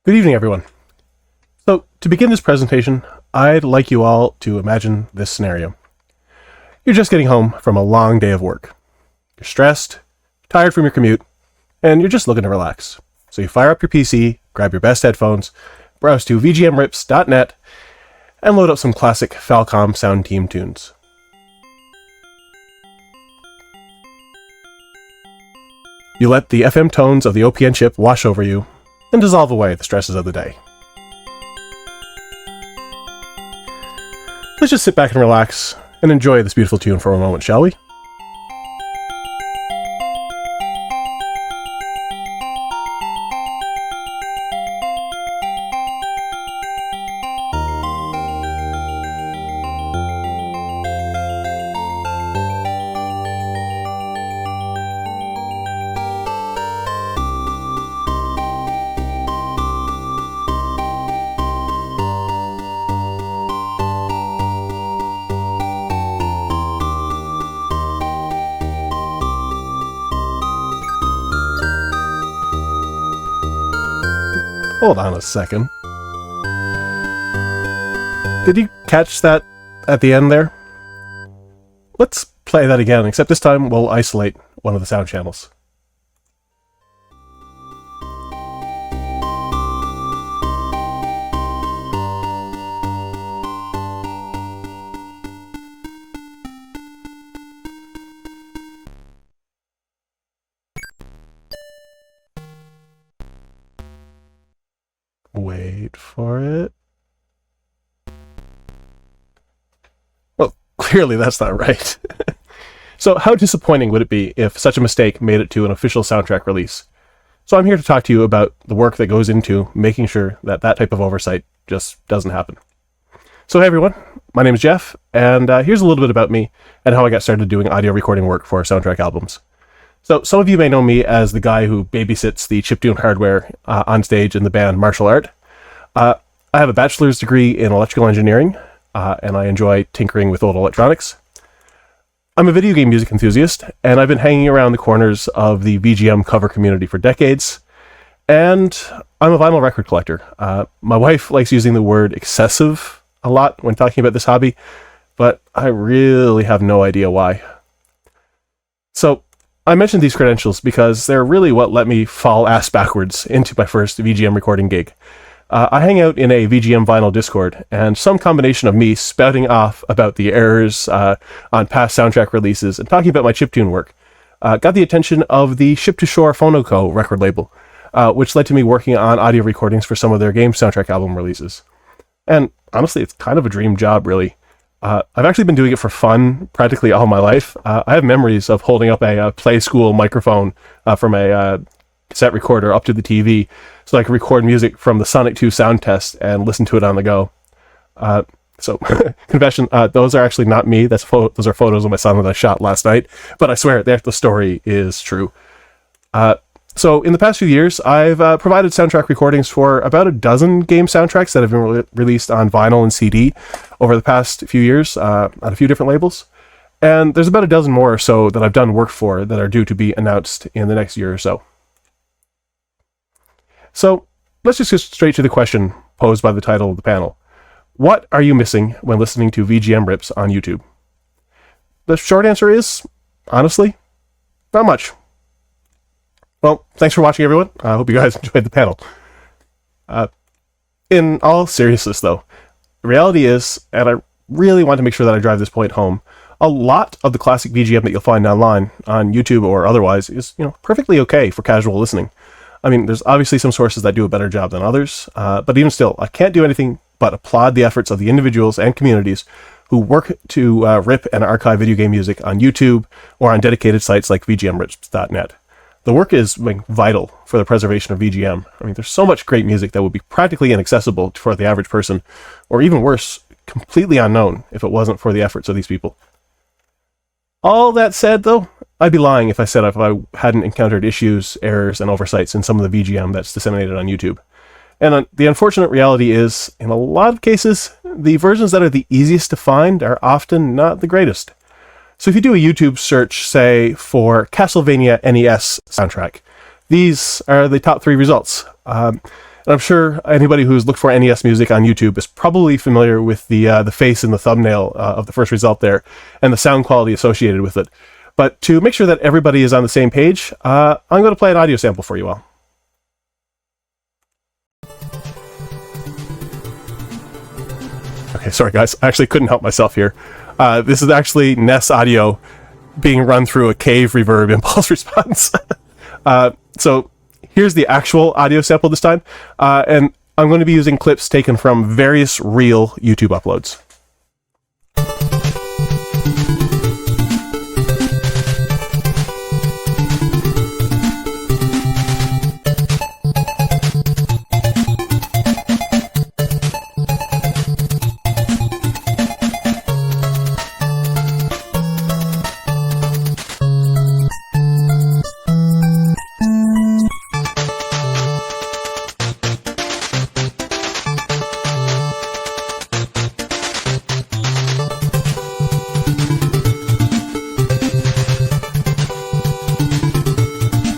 Good evening, everyone. So, to begin this presentation, I'd like you all to imagine this scenario. You're just getting home from a long day of work. You're stressed, tired from your commute, and you're just looking to relax. So you fire up your PC, grab your best headphones, browse to VGMRips.net, and load up some classic Falcom Sound Team tunes. You let the FM tones of the OPN chip wash over you, and dissolve away the stresses of the day. Let's just sit back and relax and enjoy this beautiful tune for a moment, shall we? Hold on a second. Did you catch that at the end there? Let's play that again, except this time we'll isolate one of the sound channels. Wait for it. Well, clearly that's not right. So how disappointing would it be if such a mistake made it to an official soundtrack release? So I'm here to talk to you about the work that goes into making sure that that type of oversight just doesn't happen. So hey everyone, my name is Jeff, and here's a little bit about me and how I got started doing audio recording work for soundtrack albums. So some of you may know me as the guy who babysits the chiptune hardware on stage in the band Martial Art. I have a bachelor's degree in electrical engineering, and I enjoy tinkering with old electronics. I'm a video game music enthusiast, and I've been hanging around the corners of the VGM cover community for decades, and I'm a vinyl record collector. My wife likes using the word excessive a lot when talking about this hobby, but I really have no idea why. So I mentioned these credentials because they're really what let me fall ass backwards into my first VGM recording gig. I hang out in a VGM vinyl Discord, and some combination of me spouting off about the errors on past soundtrack releases and talking about my chiptune work got the attention of the Ship to Shore Phonoco record label, which led to me working on audio recordings for some of their game soundtrack album releases. And honestly, it's kind of a dream job, really. I've actually been doing it for fun practically all my life. I have memories of holding up a Play School microphone from a cassette recorder up to the TV so I could record music from the Sonic 2 sound test and listen to it on the go. So, confession, those are actually not me. Those are photos of my son that I shot last night, but I swear the story is true. So in the past few years, I've provided soundtrack recordings for about a dozen game soundtracks that have been released on vinyl and CD over the past few years on a few different labels. And there's about a dozen more or so that I've done work for that are due to be announced in the next year or so. So let's just get straight to the question posed by the title of the panel. What are you missing when listening to VGM Rips on YouTube? The short answer is, honestly, not much. Well, thanks for watching, everyone. I hope you guys enjoyed the panel. In all seriousness, though, the reality is, and I really want to make sure that I drive this point home, a lot of the classic VGM that you'll find online, on YouTube or otherwise, is perfectly okay for casual listening. I mean, there's obviously some sources that do a better job than others, but even still, I can't do anything but applaud the efforts of the individuals and communities who work to rip and archive video game music on YouTube or on dedicated sites like VGMRips.net. The work is vital for the preservation of VGM. I mean, there's so much great music that would be practically inaccessible for the average person, or even worse, completely unknown if it wasn't for the efforts of these people. All that said, though, I'd be lying if I said if I hadn't encountered issues, errors, and oversights in some of the VGM that's disseminated on YouTube. And the unfortunate reality is, in a lot of cases, the versions that are the easiest to find are often not the greatest. So if you do a YouTube search, say, for Castlevania NES soundtrack, these are the top 3 results. And I'm sure anybody who's looked for NES music on YouTube is probably familiar with the face in the thumbnail of the first result there, and the sound quality associated with it. But to make sure that everybody is on the same page, I'm going to play an audio sample for you all. Okay, sorry guys, I actually couldn't help myself here. This is actually NES audio being run through a cave reverb impulse response. So here's the actual audio sample this time, and I'm going to be using clips taken from various real YouTube uploads.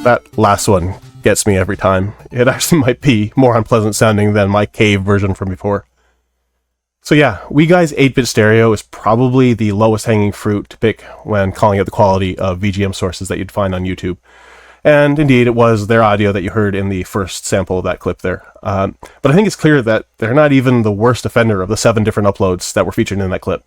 That last one gets me every time. It actually might be more unpleasant sounding than my cave version from before. So yeah, WeGuy's 8-bit stereo is probably the lowest hanging fruit to pick when calling out the quality of VGM sources that you'd find on YouTube. And indeed, it was their audio that you heard in the first sample of that clip there. But I think it's clear that they're not even the worst offender of the 7 different uploads that were featured in that clip.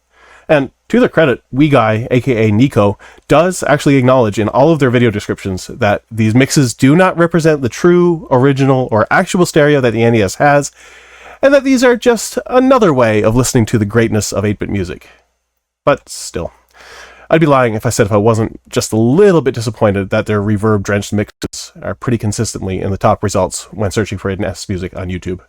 And to their credit, WeGuy, aka Nico, does actually acknowledge in all of their video descriptions that these mixes do not represent the true, original, or actual stereo that the NES has, and that these are just another way of listening to the greatness of 8-bit music. But still, I'd be lying if I wasn't just a little bit disappointed that their reverb-drenched mixes are pretty consistently in the top results when searching for NES music on YouTube.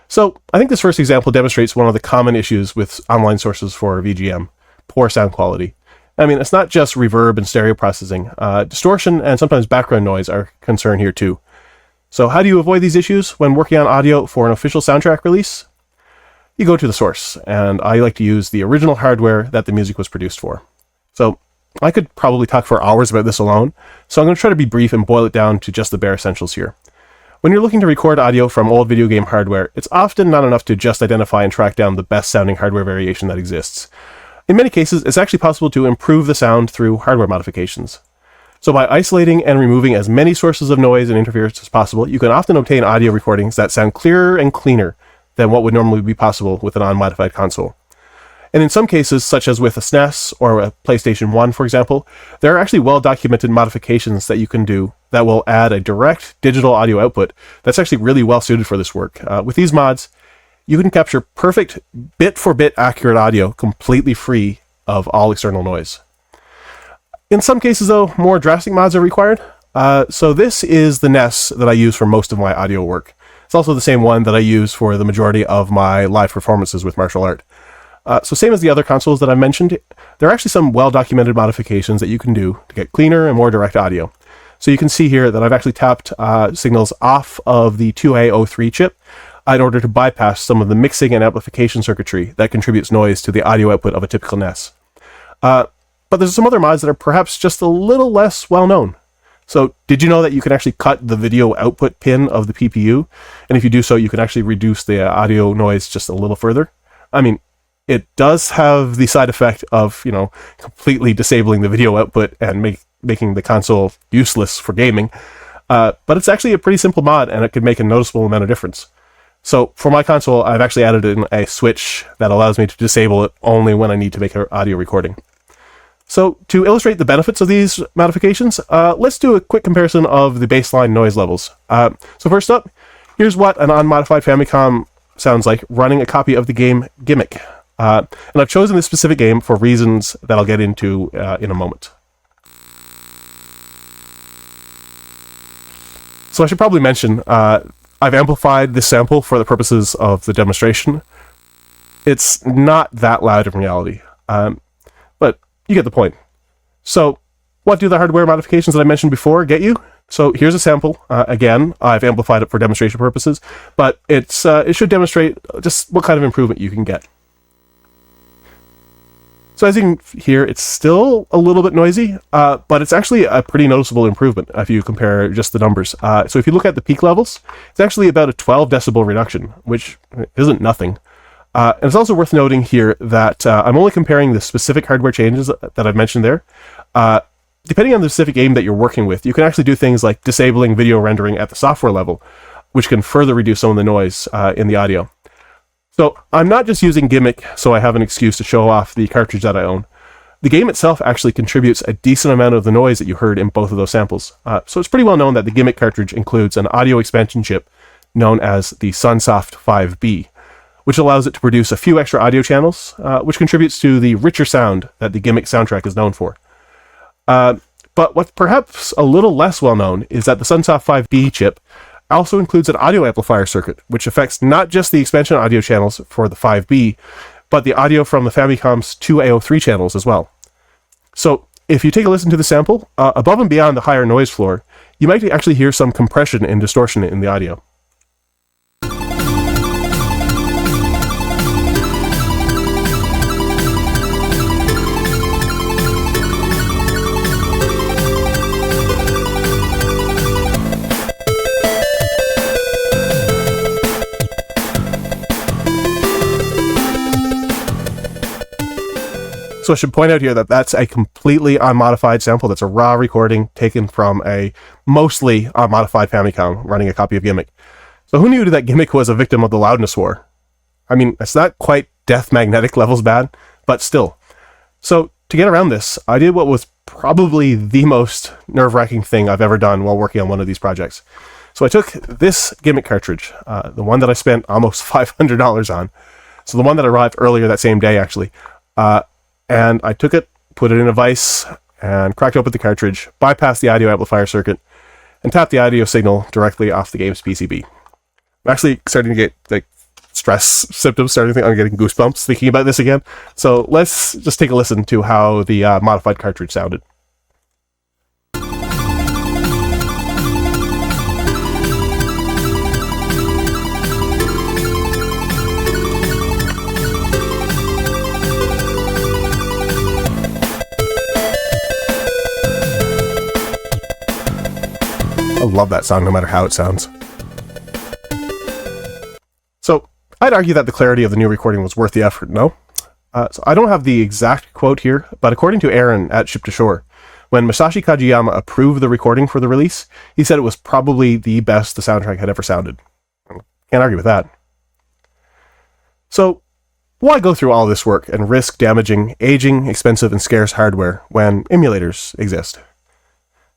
So, I think this first example demonstrates one of the common issues with online sources for VGM: poor sound quality. I mean, it's not just reverb and stereo processing. Distortion and sometimes background noise are a concern here too. So how do you avoid these issues when working on audio for an official soundtrack release? You go to the source, and I like to use the original hardware that the music was produced for. So, I could probably talk for hours about this alone, so I'm going to try to be brief and boil it down to just the bare essentials here. When you're looking to record audio from old video game hardware, it's often not enough to just identify and track down the best sounding hardware variation that exists. In many cases, it's actually possible to improve the sound through hardware modifications. So by isolating and removing as many sources of noise and interference as possible, you can often obtain audio recordings that sound clearer and cleaner than what would normally be possible with an unmodified console. And in some cases, such as with a SNES or a PlayStation 1, for example, there are actually well-documented modifications that you can do that will add a direct digital audio output that's actually really well-suited for this work. With these mods, you can capture perfect bit-for-bit accurate audio completely free of all external noise. In some cases, though, more drastic mods are required. So this is the NES that I use for most of my audio work. It's also the same one that I use for the majority of my live performances with martial art. So same as the other consoles that I mentioned, there are actually some well-documented modifications that you can do to get cleaner and more direct audio. So you can see here that I've actually tapped signals off of the 2A03 chip in order to bypass some of the mixing and amplification circuitry that contributes noise to the audio output of a typical NES. But there's some other mods that are perhaps just a little less well-known. So did you know that you can actually cut the video output pin of the PPU? And if you do so, you can actually reduce the audio noise just a little further? I mean, it does have the side effect of, completely disabling the video output and making the console useless for gaming. But it's actually a pretty simple mod, and it could make a noticeable amount of difference. So for my console, I've actually added in a switch that allows me to disable it only when I need to make an audio recording. So to illustrate the benefits of these modifications, let's do a quick comparison of the baseline noise levels. So first up, here's what an unmodified Famicom sounds like running a copy of the game Gimmick. And I've chosen this specific game for reasons that I'll get into in a moment. So I should probably mention, I've amplified this sample for the purposes of the demonstration. It's not that loud in reality, but you get the point. So what do the hardware modifications that I mentioned before get you? So here's a sample. Again, I've amplified it for demonstration purposes, but it should demonstrate just what kind of improvement you can get. So as you can hear, it's still a little bit noisy, but it's actually a pretty noticeable improvement if you compare just the numbers. So if you look at the peak levels, it's actually about a 12 decibel reduction, which isn't nothing. And it's also worth noting here that I'm only comparing the specific hardware changes that I've mentioned there. Depending on the specific game that you're working with, you can actually do things like disabling video rendering at the software level, which can further reduce some of the noise in the audio. So I'm not just using Gimmick so I have an excuse to show off the cartridge that I own. The game itself actually contributes a decent amount of the noise that you heard in both of those samples. So it's pretty well known that the Gimmick cartridge includes an audio expansion chip known as the Sunsoft 5B, which allows it to produce a few extra audio channels, which contributes to the richer sound that the Gimmick soundtrack is known for. But what's perhaps a little less well known is that the Sunsoft 5B chip also includes an audio amplifier circuit, which affects not just the expansion audio channels for the 5B, but the audio from the Famicom's two AO3 channels as well. So if you take a listen to the sample, above and beyond the higher noise floor, you might actually hear some compression and distortion in the audio. So I should point out here that that's a completely unmodified sample. That's a raw recording taken from a mostly unmodified Famicom running a copy of Gimmick. So who knew that Gimmick was a victim of the loudness war? I mean, it's not quite Death Magnetic levels bad, but still. So to get around this, I did what was probably the most nerve-wracking thing I've ever done while working on one of these projects. So I took this Gimmick cartridge, the one that I spent almost $500 on, so the one that arrived earlier that same day actually, and I took it, put it in a vise, and cracked open the cartridge, bypassed the audio amplifier circuit, and tapped the audio signal directly off the game's PCB. I'm actually starting to get like stress symptoms, I'm getting goosebumps thinking about this again. So let's just take a listen to how the modified cartridge sounded. I love that song no matter how it sounds. So I'd argue that the clarity of the new recording was worth the effort, no? So I don't have the exact quote here, but according to Aaron at Ship to Shore, when Masashi Kajiyama approved the recording for the release, he said it was probably the best the soundtrack had ever sounded. Can't argue with that. So why go through all this work and risk damaging aging, expensive, and scarce hardware when emulators exist?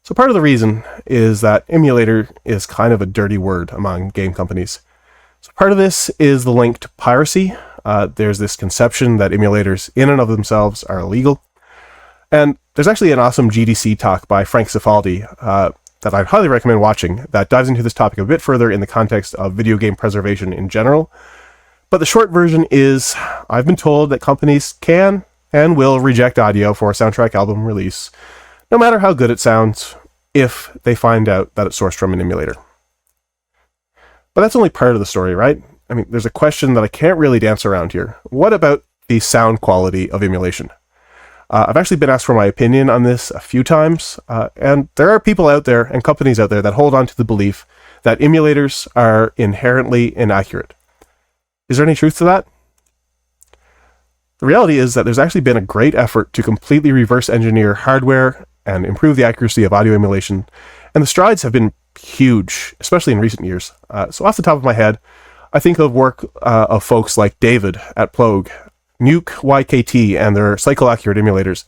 So part of the reason is that emulator is kind of a dirty word among game companies. So part of this is the link to piracy. There's this conception that emulators in and of themselves are illegal. And there's actually an awesome GDC talk by Frank Cifaldi that I'd highly recommend watching that dives into this topic a bit further in the context of video game preservation in general. But the short version is, I've been told that companies can and will reject audio for a soundtrack album release, no matter how good it sounds, if they find out that it's sourced from an emulator. But that's only part of the story, right? I mean, there's a question that I can't really dance around here. What about the sound quality of emulation? I've actually been asked for my opinion on this a few times, and there are people out there and companies out there that hold on to the belief that emulators are inherently inaccurate. Is there any truth to that? The reality is that there's actually been a great effort to completely reverse engineer hardware and improve the accuracy of audio emulation, and the strides have been huge, especially in recent years. So off the top of my head, I think of work of folks like David at Plogue, Nuke YKT and their cycle-accurate emulators,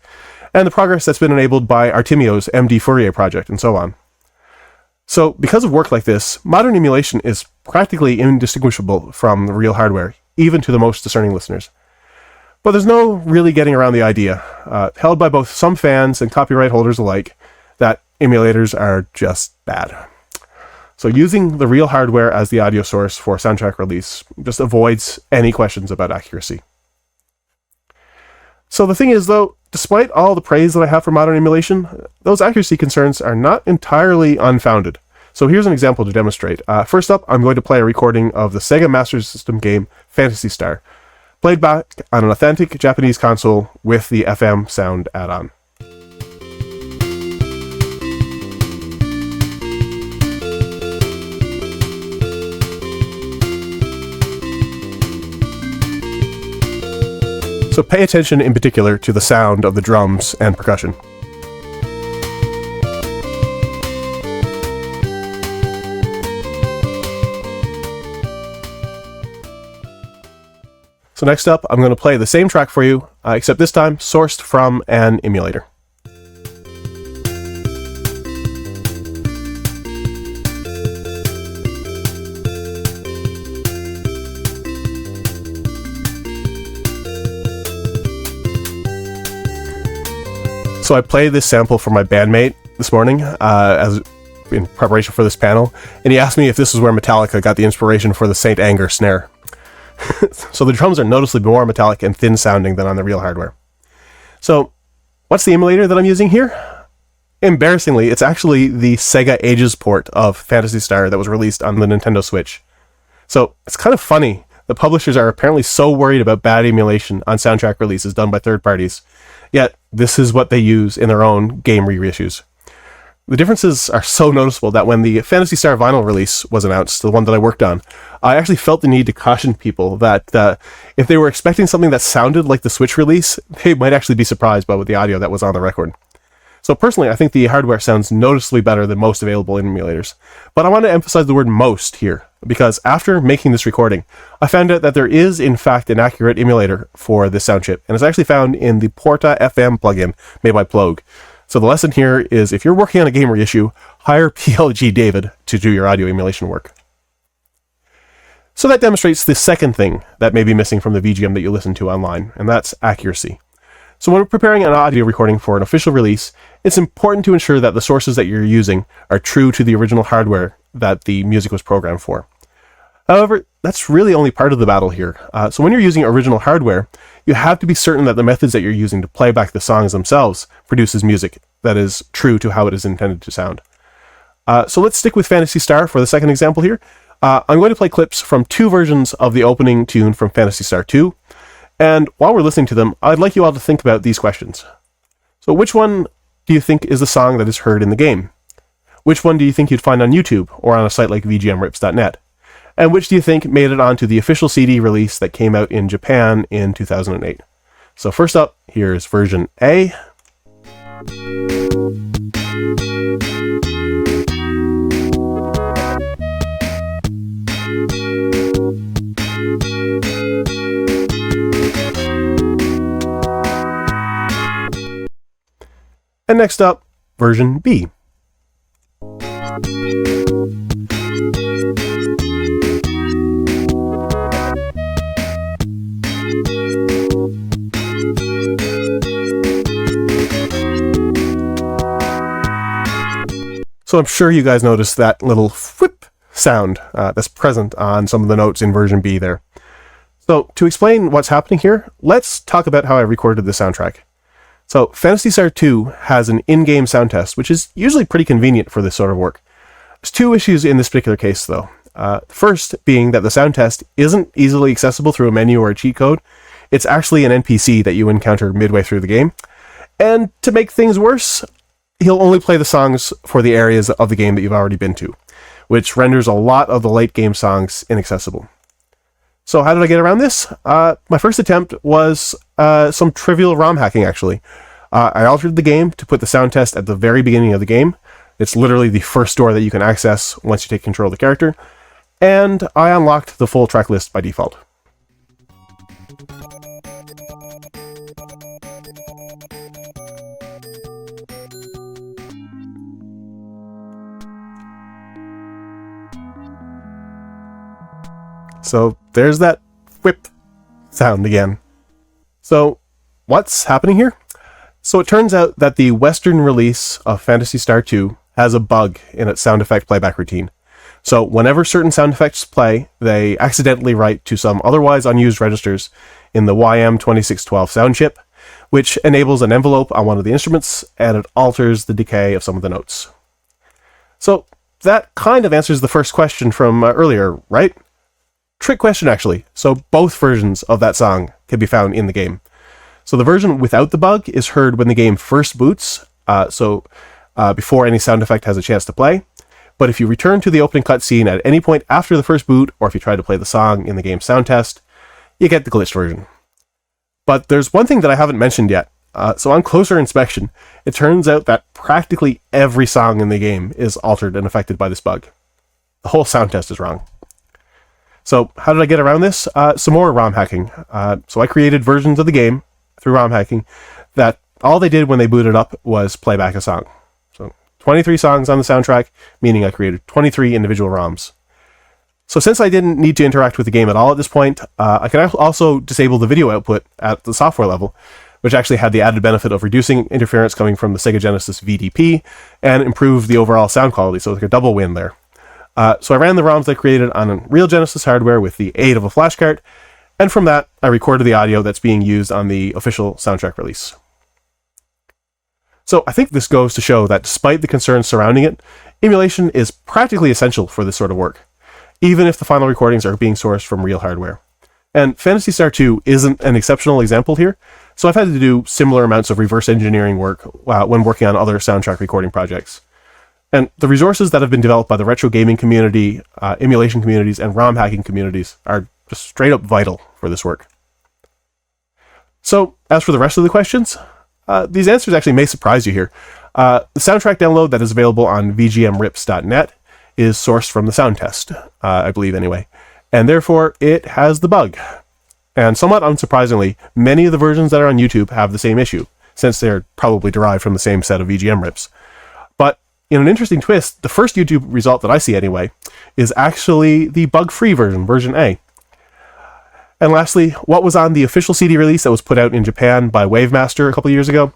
and the progress that's been enabled by Artemio's MD Fourier project, and so on. So because of work like this, modern emulation is practically indistinguishable from the real hardware, even to the most discerning listeners. But there's no really getting around the idea, held by both some fans and copyright holders alike, that emulators are just bad. So using the real hardware as the audio source for soundtrack release just avoids any questions about accuracy. So the thing is, though, despite all the praise that I have for modern emulation, those accuracy concerns are not entirely unfounded. So here's an example to demonstrate. First up, I'm going to play a recording of the Sega Master System game Phantasy Star, played back on an authentic Japanese console with the FM sound add-on. So pay attention in particular to the sound of the drums and percussion. So next up, I'm going to play the same track for you, except this time sourced from an emulator. So I played this sample for my bandmate this morning as in preparation for this panel, and he asked me if this is where Metallica got the inspiration for the Saint Anger snare. So the drums are noticeably more metallic and thin sounding than on the real hardware. So what's the emulator that I'm using here? Embarrassingly, it's actually the Sega Ages port of Phantasy Star that was released on the Nintendo Switch. So it's kind of funny. The publishers are apparently so worried about bad emulation on soundtrack releases done by third parties, yet this is what they use in their own game reissues. The differences are so noticeable that when the Phantasy Star vinyl release was announced, the one that I worked on, I actually felt the need to caution people that if they were expecting something that sounded like the Switch release, they might actually be surprised by the audio that was on the record. So personally, I think the hardware sounds noticeably better than most available emulators. But I want to emphasize the word most here, because after making this recording, I found out that there is in fact an accurate emulator for this sound chip, and it's actually found in the Porta FM plugin made by Plogue. So the lesson here is if you're working on a game reissue, hire PLG David to do your audio emulation work. So that demonstrates the second thing that may be missing from the VGM that you listen to online, and that's accuracy. So when we're preparing an audio recording for an official release, it's important to ensure that the sources that you're using are true to the original hardware that the music was programmed for. However, that's really only part of the battle here. So when you're using original hardware, you have to be certain that the methods that you're using to play back the songs themselves produces music that is true to how it is intended to sound. So let's stick with Phantasy Star for the second example here. I'm going to play clips from two versions of the opening tune from Phantasy Star 2. And while we're listening to them, I'd like you all to think about these questions. So which one do you think is the song that is heard in the game? Which one do you think you'd find on YouTube or on a site like VGMRips.net? And which do you think made it onto the official CD release that came out in Japan in 2008? So first up, here's version A. And next up, version B. So I'm sure you guys noticed that little whip sound that's present on some of the notes in version B there. So to explain what's happening here, let's talk about how I recorded the soundtrack. So Phantasy Star 2 has an in-game sound test, which is usually pretty convenient for this sort of work. There's two issues in this particular case, though. First being that the sound test isn't easily accessible through a menu or a cheat code. It's actually an NPC that you encounter midway through the game. And to make things worse, he'll only play the songs for the areas of the game that you've already been to, which renders a lot of the late game songs inaccessible. So how did I get around this? My first attempt was some trivial ROM hacking, actually. I altered the game to put the sound test at the very beginning of the game. It's literally the first door that you can access once you take control of the character. And I unlocked the full track list by default. So there's that whip sound again. So what's happening here? So it turns out that the Western release of Phantasy Star 2 has a bug in its sound effect playback routine. So whenever certain sound effects play, they accidentally write to some otherwise unused registers in the YM2612 sound chip, which enables an envelope on one of the instruments, and it alters the decay of some of the notes. So that kind of answers the first question from earlier, right? Trick question, actually. So both versions of that song can be found in the game. So the version without the bug is heard when the game first boots, before any sound effect has a chance to play. But if you return to the opening cutscene at any point after the first boot, or if you try to play the song in the game sound test, you get the glitched version. But there's one thing that I haven't mentioned yet. So on closer inspection, it turns out that practically every song in the game is altered and affected by this bug. The whole sound test is wrong. So how did I get around this? Some more ROM hacking. So I created versions of the game through ROM hacking that all they did when they booted up was play back a song. So 23 songs on the soundtrack, meaning I created 23 individual ROMs. So since I didn't need to interact with the game at all at this point, I could also disable the video output at the software level, which actually had the added benefit of reducing interference coming from the Sega Genesis VDP and improve the overall sound quality, so like a double win there. So I ran the ROMs I created on real Genesis hardware with the aid of a flash card, and from that, I recorded the audio that's being used on the official soundtrack release. So I think this goes to show that despite the concerns surrounding it, emulation is practically essential for this sort of work, even if the final recordings are being sourced from real hardware. And Phantasy Star 2 isn't an exceptional example here, so I've had to do similar amounts of reverse engineering work when working on other soundtrack recording projects. And the resources that have been developed by the retro gaming community, emulation communities, and ROM hacking communities are just straight up vital for this work. So, as for the rest of the questions, these answers actually may surprise you here. The soundtrack download that is available on VGMRips.net is sourced from the sound test, I believe anyway, and therefore it has the bug. And somewhat unsurprisingly, many of the versions that are on YouTube have the same issue, since they're probably derived from the same set of VGM rips. But in an interesting twist, the first YouTube result that I see anyway is actually the bug-free version, version A. And lastly, what was on the official CD release that was put out in Japan by Wavemaster a couple years ago?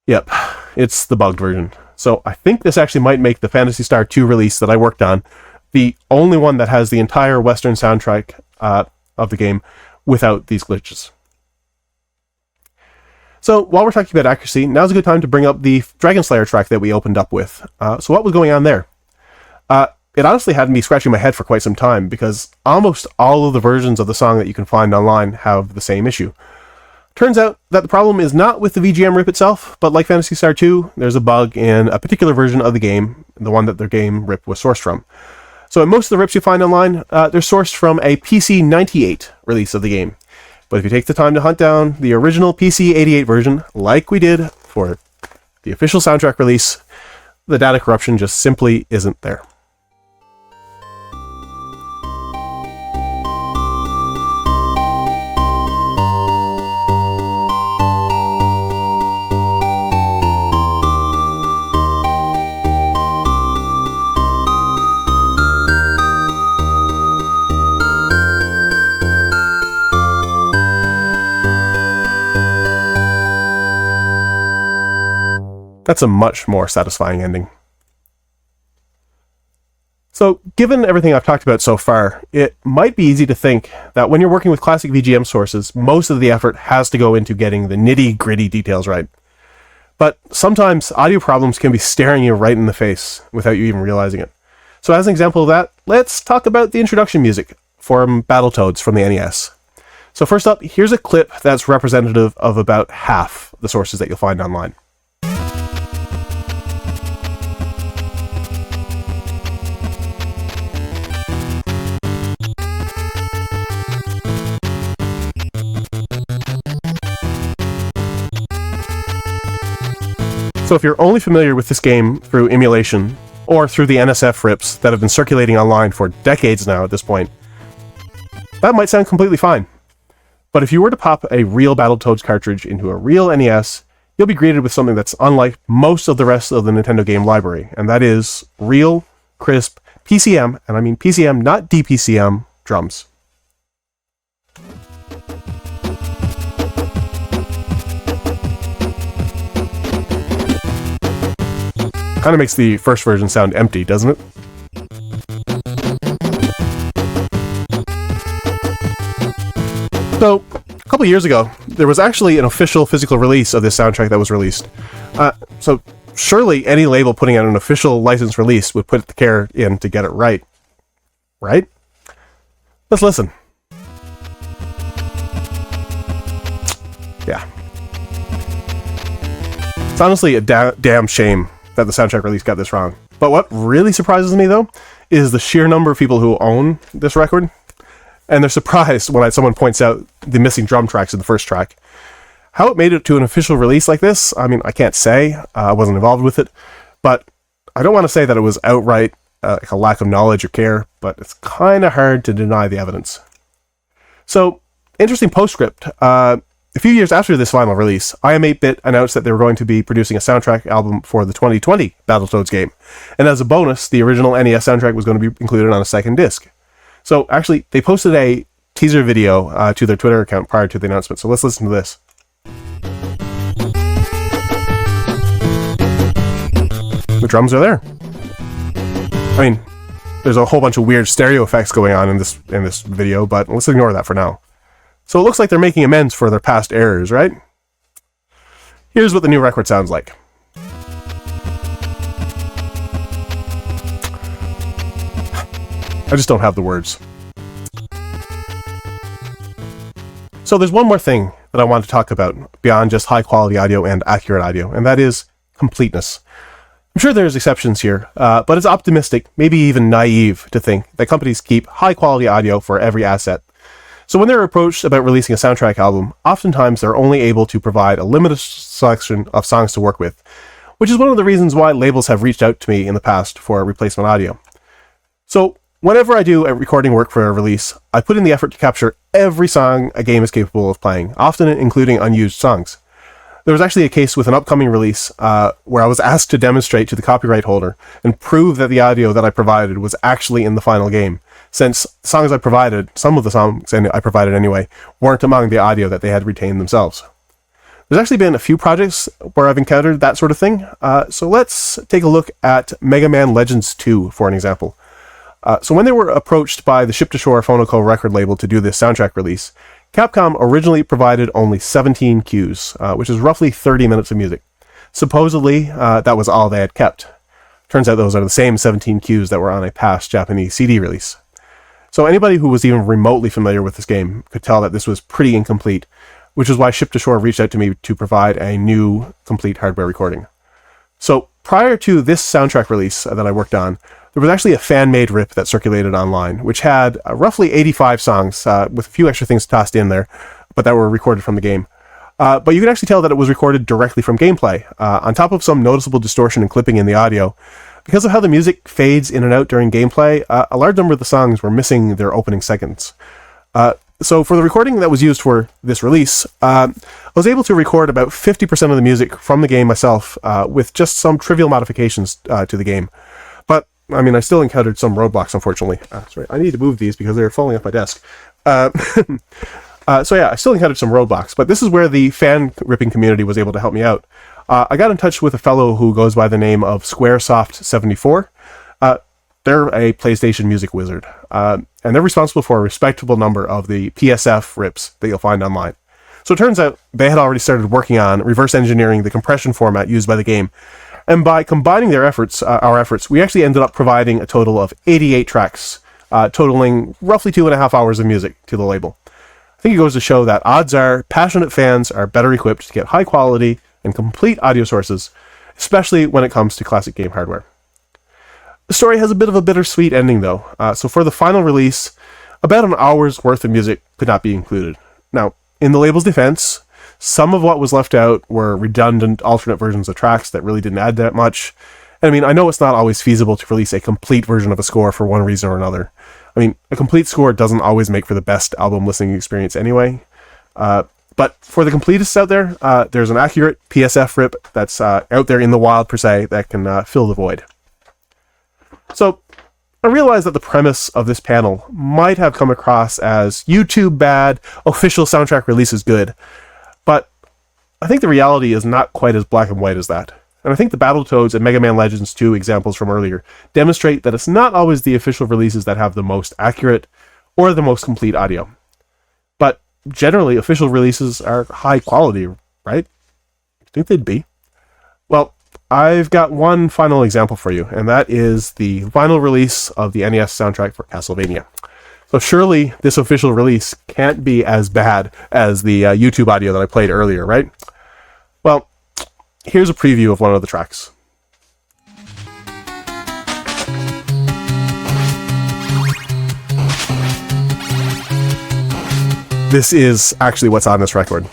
Yep, it's the bugged version. So I think this actually might make the Phantasy Star 2 release that I worked on the only one that has the entire Western soundtrack of the game without these glitches. So while we're talking about accuracy, now's a good time to bring up the Dragon Slayer track that we opened up with. So what was going on there? It honestly had me scratching my head for quite some time, because almost all of the versions of the song that you can find online have the same issue. Turns out that the problem is not with the VGM rip itself, but like Phantasy Star 2, there's a bug in a particular version of the game, the one that the game rip was sourced from. So in most of the rips you find online, they're sourced from a PC 98 release of the game. But if you take the time to hunt down the original PC 88 version, like we did for the official soundtrack release, the data corruption just simply isn't there. That's a much more satisfying ending. So, given everything I've talked about so far, it might be easy to think that when you're working with classic VGM sources, most of the effort has to go into getting the nitty-gritty details right. But sometimes audio problems can be staring you right in the face without you even realizing it. So as an example of that, let's talk about the introduction music from Battletoads from the NES. So first up, here's a clip that's representative of about half the sources that you'll find online. So if you're only familiar with this game through emulation, or through the NSF rips that have been circulating online for decades now at this point, that might sound completely fine. But if you were to pop a real Battletoads cartridge into a real NES, you'll be greeted with something that's unlike most of the rest of the Nintendo game library, and that is real, crisp, PCM, and I mean PCM, not DPCM, drums. Kind of makes the first version sound empty, doesn't it? So, a couple years ago, there was actually an official physical release of this soundtrack that was released. So surely any label putting out an official licensed release would put the care in to get it right. Right? Let's listen. Yeah. It's honestly a damn shame that the soundtrack release got this wrong. But what really surprises me, though, is the sheer number of people who own this record. And they're surprised when someone points out the missing drum tracks in the first track. How it made it to an official release like this, I mean, I can't say. I wasn't involved with it. But I don't want to say that it was outright like a lack of knowledge or care, but it's kind of hard to deny the evidence. So, interesting postscript. A few years after this final release, IM8-Bit announced that they were going to be producing a soundtrack album for the 2020 Battletoads game. And as a bonus, the original NES soundtrack was going to be included on a second disc. So, actually, they posted a teaser video to their Twitter account prior to the announcement. So let's listen to this. The drums are there. I mean, there's a whole bunch of weird stereo effects going on in this video, but let's ignore that for now. So it looks like they're making amends for their past errors, right? Here's what the new record sounds like. I just don't have the words. So there's one more thing that I want to talk about beyond just high quality audio and accurate audio, and that is completeness. I'm sure there's exceptions here, but it's optimistic, maybe even naive, to think that companies keep high quality audio for every asset. So when they're approached about releasing a soundtrack album, oftentimes they're only able to provide a limited selection of songs to work with, which is one of the reasons why labels have reached out to me in the past for replacement audio. So whenever I do a recording work for a release, I put in the effort to capture every song a game is capable of playing, often including unused songs. There was actually a case with an upcoming release where I was asked to demonstrate to the copyright holder and prove that the audio that I provided was actually in the final game, since the songs I provided, some of the songs I provided anyway, weren't among the audio that they had retained themselves. There's actually been a few projects where I've encountered that sort of thing, so let's take a look at Mega Man Legends 2 for an example. So when they were approached by the Ship to Shore Phonoco record label to do this soundtrack release, Capcom originally provided only 17 cues, which is roughly 30 minutes of music. Supposedly, that was all they had kept. Turns out those are the same 17 cues that were on a past Japanese CD release. So anybody who was even remotely familiar with this game could tell that this was pretty incomplete, which is why Ship to Shore reached out to me to provide a new, complete hardware recording. So prior to this soundtrack release that I worked on, there was actually a fan-made rip that circulated online, which had roughly 85 songs, with a few extra things tossed in there, but that were recorded from the game. But you can actually tell that it was recorded directly from gameplay, on top of some noticeable distortion and clipping in the audio. Because of how the music fades in and out during gameplay, a large number of the songs were missing their opening seconds. So for the recording that was used for this release, I was able to record about 50% of the music from the game myself, with just some trivial modifications to the game. But I mean, I still encountered some roadblocks, unfortunately. Sorry, I need to move these because they're falling off my desk. So yeah, I still encountered some roadblocks, but this is where the fan ripping community was able to help me out. I got in touch with a fellow who goes by the name of Squaresoft74. They're a PlayStation music wizard, and they're responsible for a respectable number of the PSF rips that you'll find online. So it turns out they had already started working on reverse engineering the compression format used by the game. And by combining our efforts, we actually ended up providing a total of 88 tracks, totaling roughly 2.5 hours of music to the label. I think it goes to show that odds are passionate fans are better equipped to get high quality and complete audio sources, especially when it comes to classic game hardware. The story has a bit of a bittersweet ending though, so for the final release, about an hour's worth of music could not be included. Now, in the label's defense, some of what was left out were redundant alternate versions of tracks that really didn't add that much. And I mean, I know it's not always feasible to release a complete version of a score for one reason or another. I mean, a complete score doesn't always make for the best album listening experience anyway. But for the completists out there, there's an accurate PSF rip that's out there in the wild per se that can fill the void. So I realize that the premise of this panel might have come across as YouTube bad, official soundtrack release is good. But I think the reality is not quite as black and white as that. And I think the Battletoads and Mega Man Legends 2 examples from earlier demonstrate that it's not always the official releases that have the most accurate or the most complete audio. But generally, official releases are high quality, right? I think they'd be. Well, I've got one final example for you, and that is the vinyl release of the NES soundtrack for Castlevania. So surely this official release can't be as bad as the YouTube audio that I played earlier, right? Well, here's a preview of one of the tracks. This is actually what's on this record.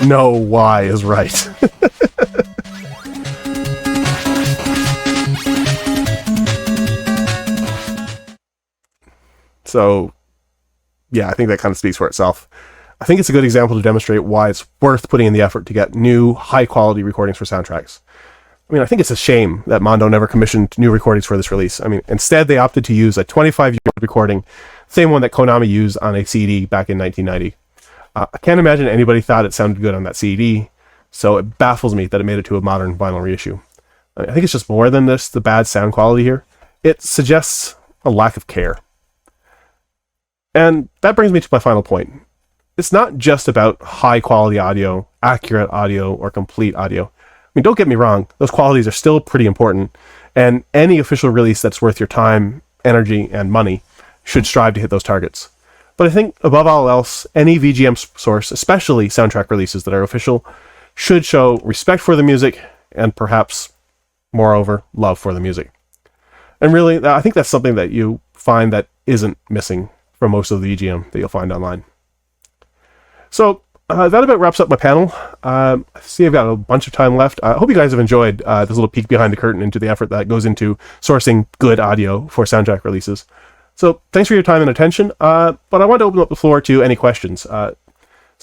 No Y is right. So, yeah, I think that kind of speaks for itself. I think it's a good example to demonstrate why it's worth putting in the effort to get new, high-quality recordings for soundtracks. I mean, I think it's a shame that Mondo never commissioned new recordings for this release. I mean, instead they opted to use a 25-year-old recording, same one that Konami used on a CD back in 1990. I can't imagine anybody thought it sounded good on that CD, so it baffles me that it made it to a modern vinyl reissue. I think it's just more than this, the bad sound quality here. It suggests a lack of care. And that brings me to my final point. It's not just about high-quality audio, accurate audio, or complete audio. I mean, don't get me wrong, those qualities are still pretty important, and any official release that's worth your time, energy, and money should strive to hit those targets. But I think, above all else, any VGM source, especially soundtrack releases that are official, should show respect for the music and perhaps, moreover, love for the music. And really, I think that's something that you find that isn't missing from most of the VGM that you'll find online. So, that about wraps up my panel. I see I've got a bunch of time left. I hope you guys have enjoyed this little peek behind the curtain into the effort that goes into sourcing good audio for soundtrack releases. So thanks for your time and attention, but I want to open up the floor to any questions. So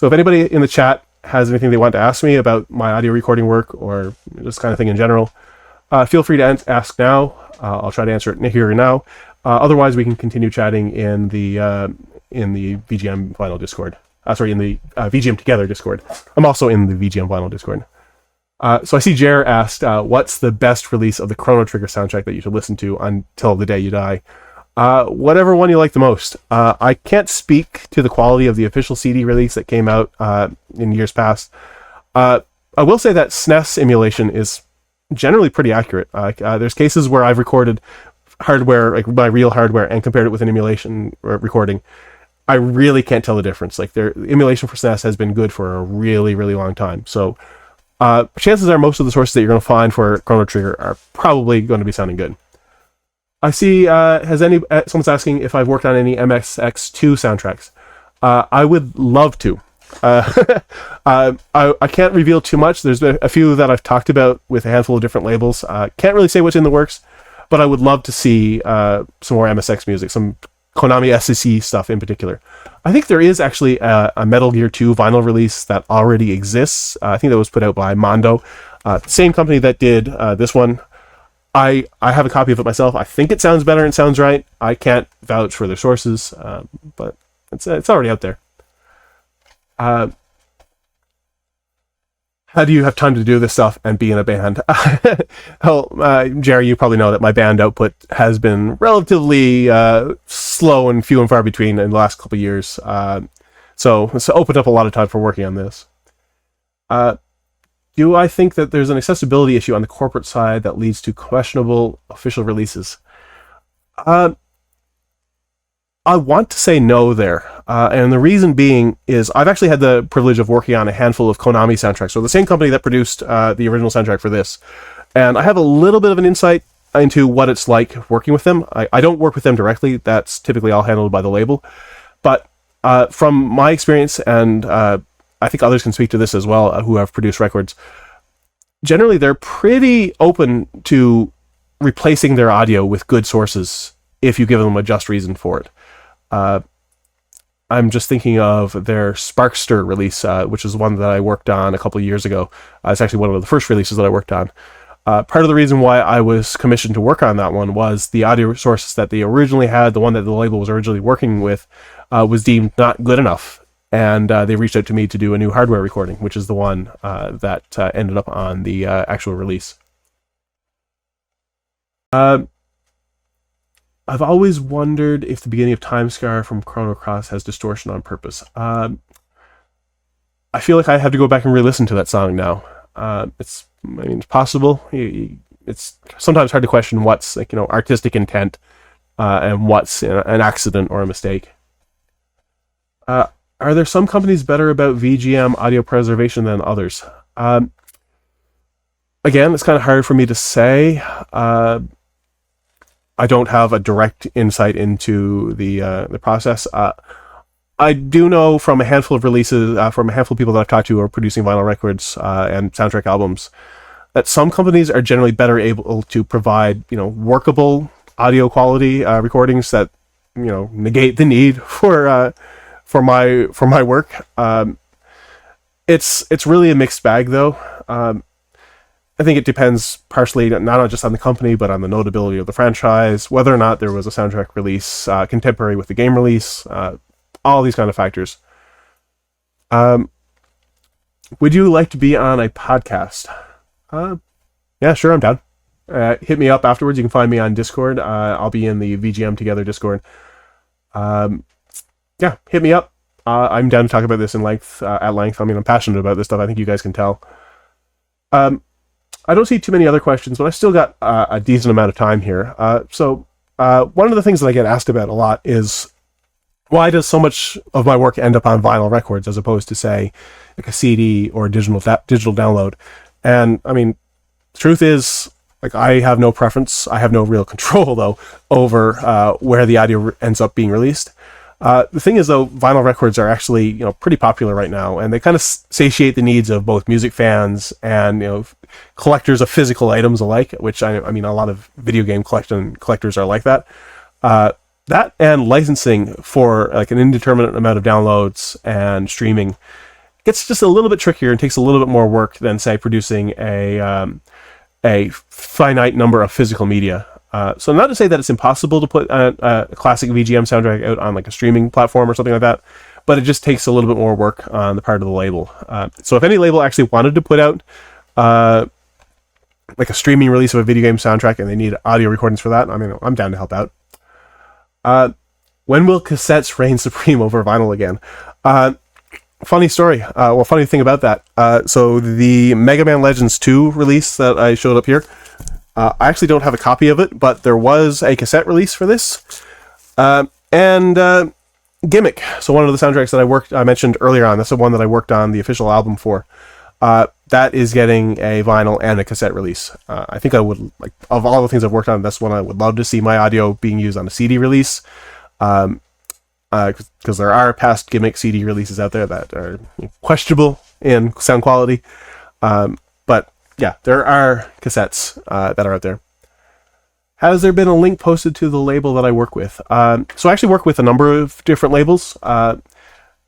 if anybody in the chat has anything they want to ask me about my audio recording work or this kind of thing in general, feel free to ask now. I'll try to answer it here and now. Otherwise, we can continue chatting in the VGM Vinyl Discord. In the Vgmtogether Discord. I'm also in the VGM Vinyl Discord. So I see Jer asked, what's the best release of the Chrono Trigger soundtrack that you should listen to until the day you die? Whatever one you like the most. I can't speak to the quality of the official CD release that came out in years past. I will say that SNES emulation is generally pretty accurate. There's cases where I've recorded hardware, like my real hardware, and compared it with an emulation recording. I really can't tell the difference. Like, their emulation for SNES has been good for a really, really long time. So chances are most of the sources that you're going to find for Chrono Trigger are probably going to be sounding good. I see, someone's asking if I've worked on any MSX2 soundtracks. I would love to. I can't reveal too much. There's been a few that I've talked about with a handful of different labels. Can't really say what's in the works, but I would love to see some more MSX music, some Konami SCC stuff in particular. I think there is actually a Metal Gear 2 vinyl release that already exists. I think that was put out by Mondo, same company that did this one. I have a copy of it myself. I think it sounds better and sounds right. I can't vouch for their sources, but it's already out there. How do you have time to do this stuff and be in a band? Well, Jerry, you probably know that my band output has been relatively slow and few and far between in the last couple of years. So it's opened up a lot of time for working on this. Do I think that there's an accessibility issue on the corporate side that leads to questionable official releases? I want to say no there. And the reason being is I've actually had the privilege of working on a handful of Konami soundtracks. So the same company that produced the original soundtrack for this. And I have a little bit of an insight into what it's like working with them. I don't work with them directly. That's typically all handled by the label. But from my experience, and I think others can speak to this as well, who have produced records, generally they're pretty open to replacing their audio with good sources if you give them a just reason for it. I'm just thinking of their Sparkster release, which is one that I worked on a couple of years ago. It's actually one of the first releases that I worked on. Part of the reason why I was commissioned to work on that one was the audio sources that they originally had, the one that the label was originally working with, was deemed not good enough. And they reached out to me to do a new hardware recording, which is the one that ended up on the actual release. I've always wondered if the beginning of Time Scar from Chrono Cross has distortion on purpose. I feel like I have to go back and re-listen to that song now. It's possible. It's sometimes hard to question what's like, artistic intent, and what's an accident or a mistake. Are there some companies better about VGM audio preservation than others? Again, it's kind of hard for me to say. I don't have a direct insight into the process. I do know from a handful of releases, from a handful of people that I've talked to who are producing vinyl records and soundtrack albums, that some companies are generally better able to provide, workable audio quality recordings that, negate the need for my work. It's really a mixed bag, though. I think it depends partially not just on the company, but on the notability of the franchise, whether or not there was a soundtrack release contemporary with the game release, all these kind of factors. Would you like to be on a podcast? Yeah, sure, I'm down. Hit me up afterwards. You can find me on Discord. I'll be in the VGMtogether Discord. Yeah, hit me up. I'm down to talk about this at length. I'm passionate about this stuff. I think you guys can tell. I don't see too many other questions, but I've still got a decent amount of time here. So one of the things that I get asked about a lot is, why does so much of my work end up on vinyl records as opposed to, say, like a CD or a digital download? And the truth is, like, I have no preference. I have no real control, though, over where the audio ends up being released. The thing is, though, vinyl records are actually, pretty popular right now, and they kind of satiate the needs of both music fans and, collectors of physical items alike, which a lot of video game collectors are like that. That and licensing for like an indeterminate amount of downloads and streaming gets just a little bit trickier and takes a little bit more work than, say, producing a finite number of physical media. So not to say that it's impossible to put a classic VGM soundtrack out on like a streaming platform or something like that, but it just takes a little bit more work on the part of the label. So if any label actually wanted to put out like a streaming release of a video game soundtrack and they need audio recordings for that, I'm down to help out. When will cassettes reign supreme over vinyl again? Funny story. Funny thing about that. So the Mega Man Legends 2 release that I showed up here, I actually don't have a copy of it, but there was a cassette release for this. And Gimmick, so one of the soundtracks that I mentioned earlier on, that's the one that I worked on the official album for. That is getting a vinyl and a cassette release. I think I would, like, of all the things I've worked on, that's one I would love to see my audio being used on a CD release. Because there are past Gimmick CD releases out there that are questionable in sound quality. But yeah, there are cassettes that are out there. Has there been a link posted to the label that I work with? So I actually work with a number of different labels.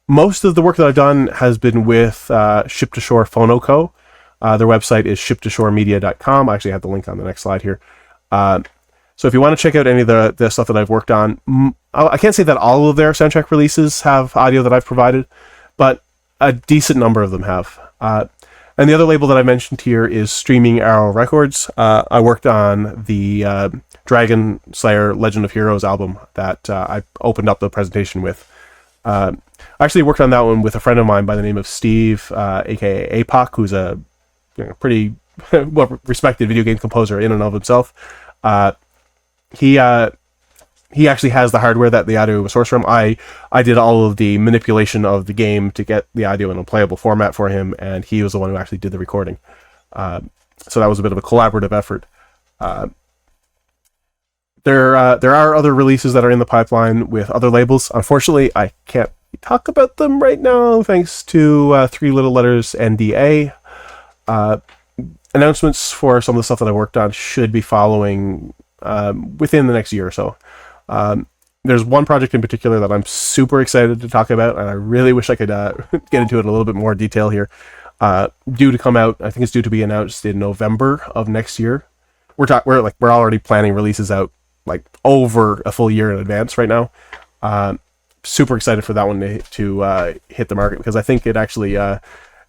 Most of the work that I've done has been with Ship to Shore Phono Co. Their website is shiptoshoremedia.com. I actually have the link on the next slide here. So if you want to check out any of the stuff that I've worked on, I can't say that all of their soundtrack releases have audio that I've provided, but a decent number of them have. And the other label that I mentioned here is Streaming Arrow Records. I worked on the Dragon Slayer Legend of Heroes album that I opened up the presentation with. I actually worked on that one with a friend of mine by the name of Steve, aka APOC, who's a pretty well-respected video game composer in and of himself. He actually has the hardware that the audio was sourced from. I did all of the manipulation of the game to get the audio in a playable format for him, and he was the one who actually did the recording. So that was a bit of a collaborative effort. There are other releases that are in the pipeline with other labels. Unfortunately, I can't talk about them right now, thanks to 3 little letters NDA. Announcements for some of the stuff that I worked on should be following within the next year or so. There's one project in particular that I'm super excited to talk about, and I really wish I could get into it in a little bit more detail here. Due to come out, I think it's due to be announced in November of next year. We're already planning releases out like over a full year in advance right now. Super excited for that one to hit the market, because I think it actually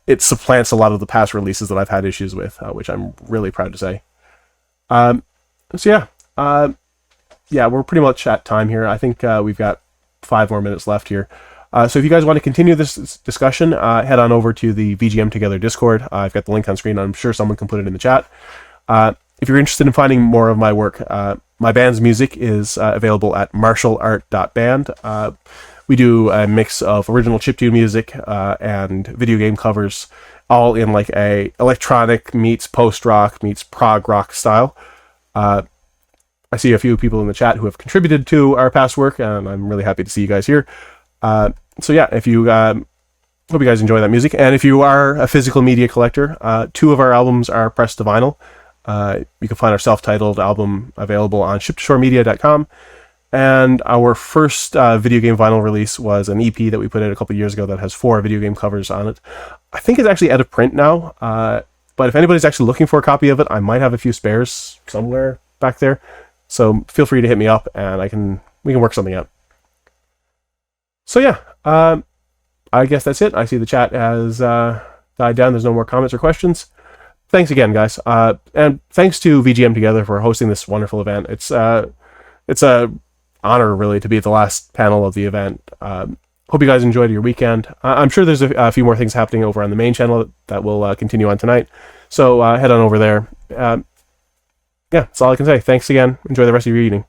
it supplants a lot of the past releases that I've had issues with, which I'm really proud to say. Yeah, we're pretty much at time here. I think we've got 5 more minutes left here. So if you guys want to continue this discussion, head on over to the VGM Together Discord. I've got the link on screen. I'm sure someone can put it in the chat. If you're interested in finding more of my work, my band's music is available at martialart.band. We do a mix of original chiptune music and video game covers, all in like a electronic meets post-rock meets prog rock style. I see a few people in the chat who have contributed to our past work, and I'm really happy to see you guys here. So yeah, if you hope you guys enjoy that music, and if you are a physical media collector, 2 of our albums are pressed to vinyl. You can find our self-titled album available on shiptoshoremedia.com, and our first video game vinyl release was an EP that we put out a couple years ago that has 4 video game covers on it. I think it's actually out of print now, but if anybody's actually looking for a copy of it, I might have a few spares somewhere back there, so feel free to hit me up and we can work something out. So yeah, I guess that's it. I see the chat has died down. There's no more comments or questions. Thanks again, guys. And thanks to VGM Together for hosting this wonderful event. It's a honor, really, to be at the last panel of the event. Hope you guys enjoyed your weekend. I'm sure there's a few more things happening over on the main channel that will continue on tonight. So head on over there. Yeah, that's all I can say. Thanks again. Enjoy the rest of your evening.